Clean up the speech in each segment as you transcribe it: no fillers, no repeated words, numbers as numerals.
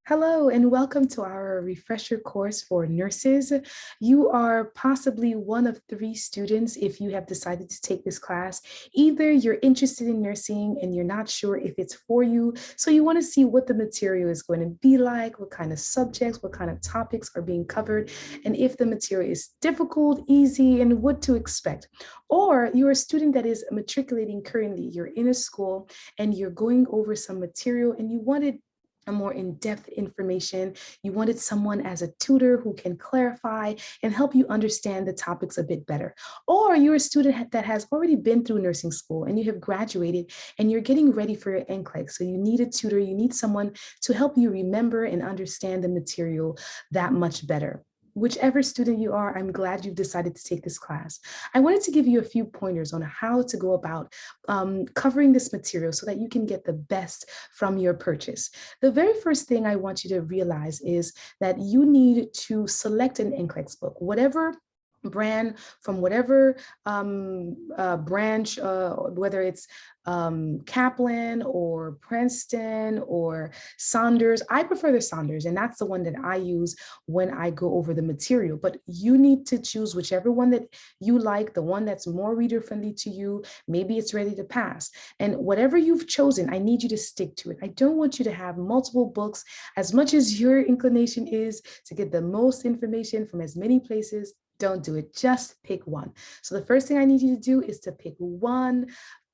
Hello and welcome to our refresher course for nurses. You are possibly one of 3 students if you have decided to take this class. Either you're interested in nursing and you're not sure if it's for you, so you want to see what the material is going to be like, what kind of subjects, what kind of topics are being covered, and if the material is difficult, easy, and what to expect. Or you're a student that is matriculating currently, you're in a school and you're going over some material and you wanted a more in-depth information. You wanted someone as a tutor who can clarify and help you understand the topics a bit better. Or you're a student that has already been through nursing school and you have graduated and you're getting ready for your NCLEX. So you need a tutor, you need someone to help you remember and understand the material that much better. Whichever student you are, I'm glad you've decided to take this class. I wanted to give you a few pointers on how to go about covering this material so that you can get the best from your purchase. The very first thing I want you to realize is that you need to select an NCLEX book, whatever brand from whatever branch, whether it's Kaplan or Princeton or Saunders. I prefer the Saunders, and that's the one that I use when I go over the material. But you need to choose whichever one that you like, the one that's more reader friendly to you. Maybe it's ready to pass. And whatever you've chosen, I need you to stick to it. I don't want you to have multiple books. As much as your inclination is to get the most information from as many places, don't do it. Just pick one. So the first thing I need you to do is to pick one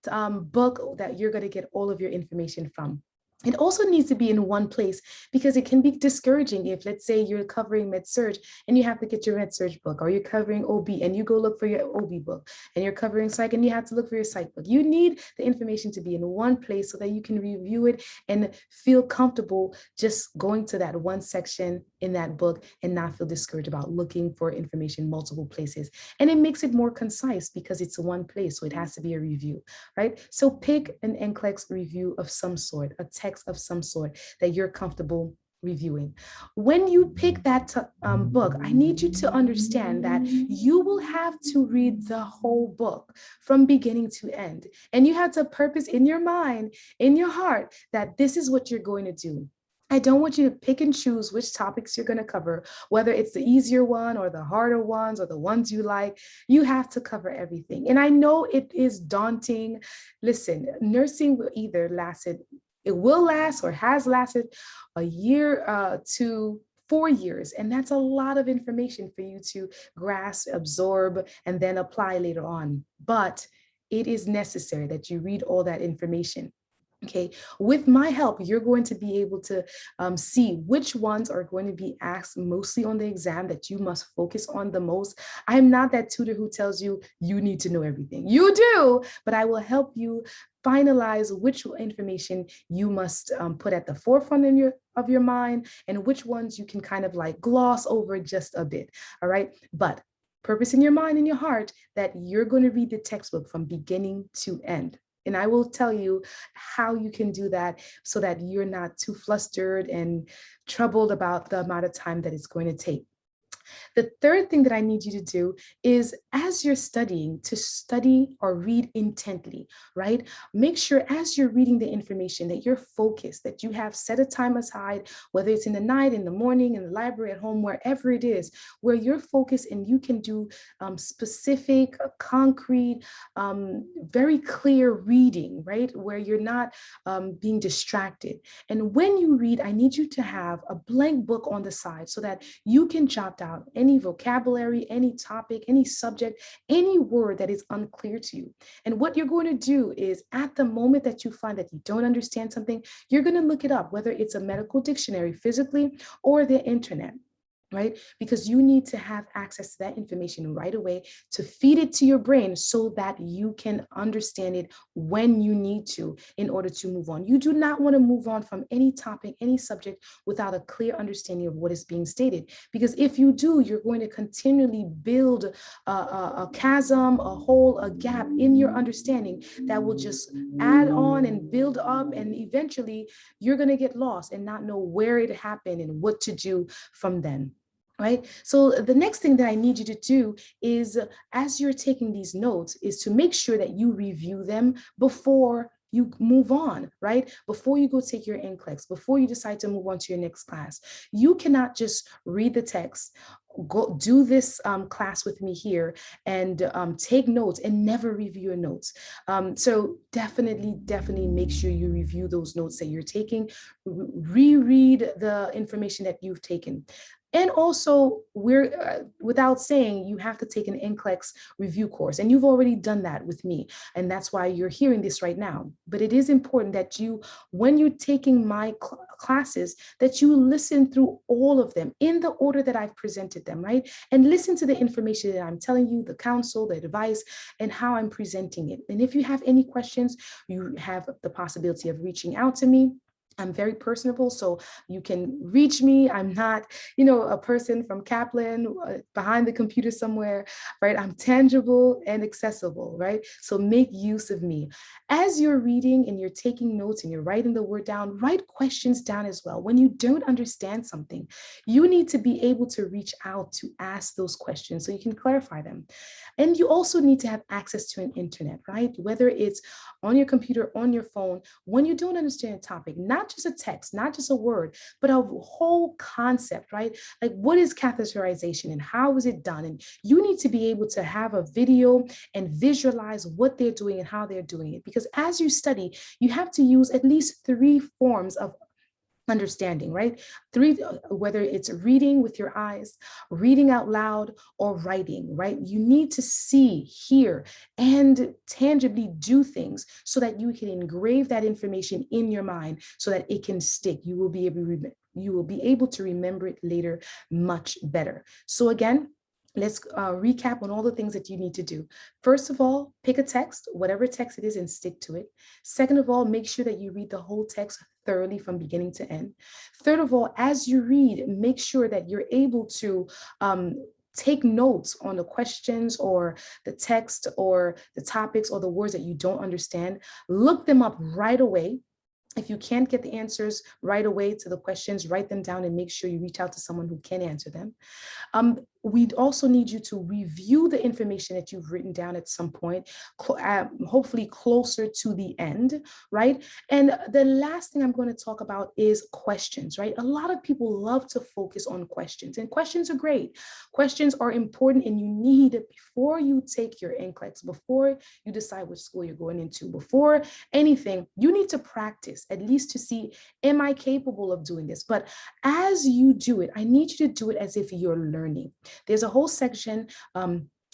book that you're going to get all of your information from. It also needs to be in one place because it can be discouraging if, let's say, you're covering med-surg and you have to get your med-surg book, or you're covering OB and you go look for your OB book, and you're covering psych and you have to look for your psych book. You need the information to be in one place so that you can review it and feel comfortable just going to that one section in that book and not feel discouraged about looking for information multiple places. And it makes it more concise because it's one place, so it has to be a review, right? So pick an NCLEX review of some sort, a text of some sort that you're comfortable reviewing. When you pick that book, I need you to understand that you will have to read the whole book from beginning to end. And you have to purpose in your mind, in your heart, that this is what you're going to do. I don't want you to pick and choose which topics you're going to cover, whether it's the easier one or the harder ones or the ones you like. You have to cover everything. And I know it is daunting. Listen, nursing will either it will last or has lasted a year to 4 years. And that's a lot of information for you to grasp, absorb, and then apply later on. But it is necessary that you read all that information. Okay, with my help, you're going to be able to see which ones are going to be asked mostly on the exam that you must focus on the most. I'm not that tutor who tells you you need to know everything. You do, but I will help you finalize which information you must put at the forefront of your mind and which ones you can kind of like gloss over just a bit. All right, but purpose in your mind and your heart that you're going to read the textbook from beginning to end. And I will tell you how you can do that so that you're not too flustered and troubled about the amount of time that it's going to take. The third thing that I need you to do is as you're studying, to study or read intently, right? Make sure as you're reading the information that you're focused, that you have set a time aside, whether it's in the night, in the morning, in the library, at home, wherever it is, where you're focused and you can do specific, concrete, very clear reading, right? Where you're not being distracted. And when you read, I need you to have a blank book on the side so that you can jot down any vocabulary, any topic, any subject, any word that is unclear to you. And what you're going to do is at the moment that you find that you don't understand something, you're going to look it up, whether it's a medical dictionary physically or the internet. Right? Because you need to have access to that information right away to feed it to your brain so that you can understand it when you need to in order to move on. You do not want to move on from any topic, any subject without a clear understanding of what is being stated. Because if you do, you're going to continually build a chasm, a hole, a gap in your understanding that will just add on and build up. And eventually you're going to get lost and not know where it happened and what to do from then. Right? So the next thing that I need you to do is as you're taking these notes is to make sure that you review them before you move on, right? Before you go take your NCLEX, before you decide to move on to your next class, you cannot just read the text, go do this class with me here, and take notes and never review your notes. So definitely make sure you review those notes that you're taking, reread the information that you've taken. And also, without saying, you have to take an NCLEX review course, and you've already done that with me, and that's why you're hearing this right now. But it is important that you, when you're taking my classes, that you listen through all of them in the order that I've presented them, right? And listen to the information that I'm telling you, the counsel, the advice, and how I'm presenting it. And if you have any questions, you have the possibility of reaching out to me. I'm very personable, so you can reach me. I'm not, a person from Kaplan behind the computer somewhere, right? I'm tangible and accessible, right? So make use of me. As you're reading and you're taking notes and you're writing the word down, write questions down as well. When you don't understand something, you need to be able to reach out to ask those questions so you can clarify them. And you also need to have access to an internet, right? Whether it's on your computer, on your phone, when you don't understand a topic, not just a text, not just a word, but a whole concept, right? Like, what is catheterization and how is it done? And you need to be able to have a video and visualize what they're doing and how they're doing it. Because as you study, you have to use at least 3 forms of understanding, right? 3, whether it's reading with your eyes, reading out loud, or writing, right? You need to see, hear, and tangibly do things so that you can engrave that information in your mind so that it can stick. You will be able to remember it later much better. So again, let's recap on all the things that you need to do. First of all, pick a text, whatever text it is, and stick to it. Second of all, make sure that you read the whole text thoroughly from beginning to end. Third of all, as you read, make sure that you're able to take notes on the questions or the text or the topics or the words that you don't understand. Look them up right away. If you can't get the answers right away to the questions, write them down and make sure you reach out to someone who can answer them. We'd also need you to review the information that you've written down at some point, hopefully closer to the end, right? And the last thing I'm going to talk about is questions, right? A lot of people love to focus on questions, and questions are great. Questions are important, and you need it before you take your NCLEX, before you decide which school you're going into, before anything, you need to practice at least to see, am I capable of doing this? But as you do it, I need you to do it as if you're learning. There's a whole section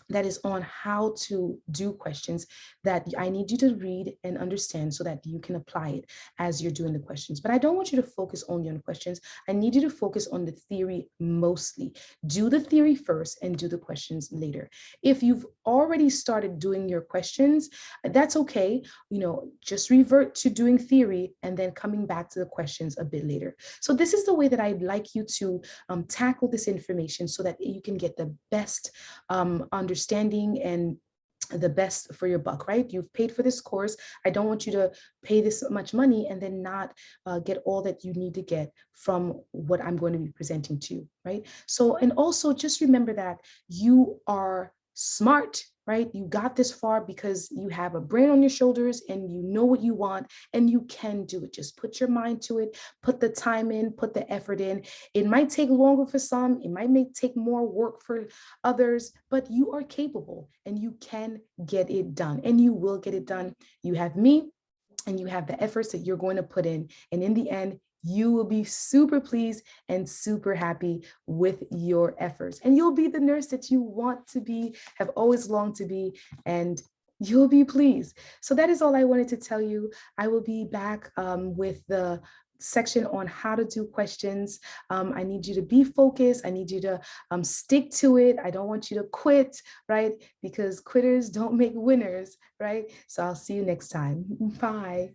that is on how to do questions that I need you to read and understand so that you can apply it as you're doing the questions. But I don't want you to focus only on questions. I need you to focus on the theory mostly. Do the theory first and do the questions later. If you've already started doing your questions, that's okay. Just revert to doing theory and then coming back to the questions a bit later. So this is the way that I'd like you to tackle this information so that you can get the best understanding and the best for your buck, right? You've paid for this course. I don't want you to pay this much money and then not get all that you need to get from what I'm going to be presenting to you, right? So, and also just remember that you are smart, right? You got this far because you have a brain on your shoulders and you know what you want and you can do it. Just put your mind to it, put the time in, put the effort in. It might take longer for some, it might take more work for others, but you are capable and you can get it done and you will get it done. You have me and you have the efforts that you're going to put in. And in the end, you will be super pleased and super happy with your efforts. And you'll be the nurse that you want to be, have always longed to be, and you'll be pleased. So that is all I wanted to tell you. I will be back with the section on how to do questions. I need you to be focused. I need you to stick to it. I don't want you to quit, right? Because quitters don't make winners, right? So I'll see you next time. Bye.